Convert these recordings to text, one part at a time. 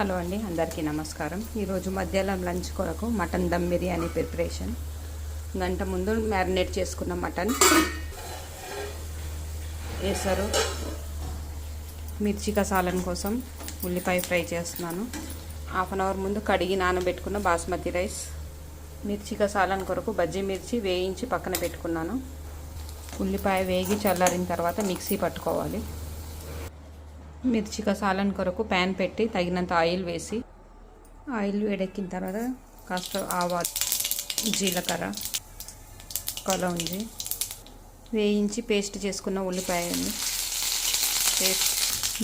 Hello అండి, అందరికీ నమస్కారం. ఈరోజు మధ్యాహ్నం లంచ్ కొరకు మటన్ దమ్ బిర్యానీ ప్రిపరేషన్. గంట ముందు మ్యారినేట్ చేసుకున్న మటన్ వేసారు. మిర్చి కసాలం కోసం ఉల్లిపాయ ఫ్రై చేస్తున్నాను. హాఫ్ అన్ అవర్ ముందు కడిగి నానబెట్టుకున్న బాస్మతి రైస్. మిర్చి కసాలం కొరకు బజ్జీ మిర్చి వేయించి పక్కన పెట్టుకున్నాను. ఉల్లిపాయ వేగి చల్లారిన తర్వాత మిక్సీ పట్టుకోవాలి. మిర్చి కసాలం కొరకు ప్యాన్ పెట్టి తగినంత ఆయిల్ వేసి, ఆయిల్ వేడెక్కిన తర్వాత కాస్త ఆవాలు, జీలకర్ర, కలౌంజి వేయించి పేస్ట్ చేసుకున్న ఉల్లిపాయలు, పేస్ట్,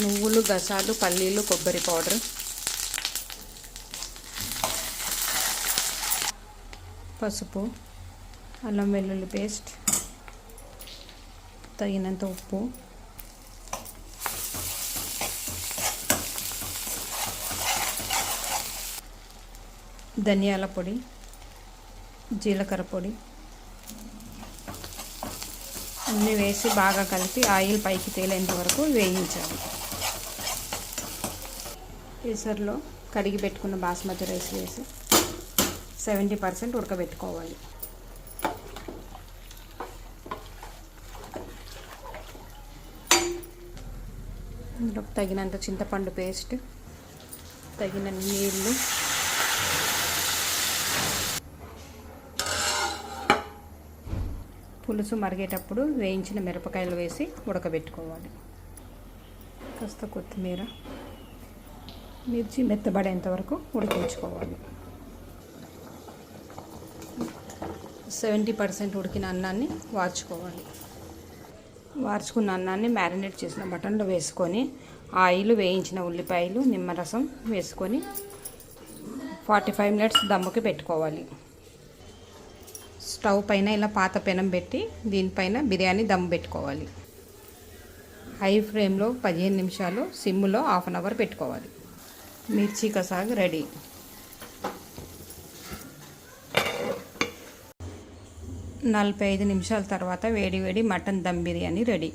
నువ్వులు, గసాలు, పల్లీలు, కొబ్బరి పౌడర్, పసుపు, అల్లం వెల్లుల్లి పేస్ట్, తగినంత ఉప్పు, ధనియాల పొడి, జీలకర్ర పొడి అన్నీ వేసి బాగా కలిపి ఆయిల్ పైకి తేలేంత వరకు వేయించాలి. కేసర్లో కడిగి పెట్టుకున్న బాస్మతి రైస్ వేసి 70% ఉడకబెట్టుకోవాలి. ఇందులో తగినంత చింతపండు పేస్ట్, తగిన నీళ్ళు, పులుసు మరిగేటప్పుడు వేయించిన మిరపకాయలు వేసి ఉడకబెట్టుకోవాలి. కాస్త కొత్తిమీర, మిర్చి మెత్తబడేంత వరకు ఉడికించుకోవాలి. 70% ఉడికిన అన్నాన్ని వార్చుకోవాలి. వార్చుకున్న అన్నాన్ని మ్యారినేట్ చేసిన మటన్లో వేసుకొని ఆయిల్, వేయించిన ఉల్లిపాయలు, నిమ్మరసం వేసుకొని 45 మినిట్స్ దమ్ముకి పెట్టుకోవాలి. స్టవ్ పైన ఇలా పాత పెనం పెట్టి దీనిపైన బిర్యానీ దమ్ పెట్టుకోవాలి. హై ఫ్లేమ్లో 15 నిమిషాలు, సిమ్లో హాఫ్ అన్ అవర్ పెట్టుకోవాలి. మిర్చి కసాగ్ రెడీ. నలభై 45 నిమిషాల తర్వాత వేడి వేడి మటన్ దమ్ బిర్యానీ రెడీ.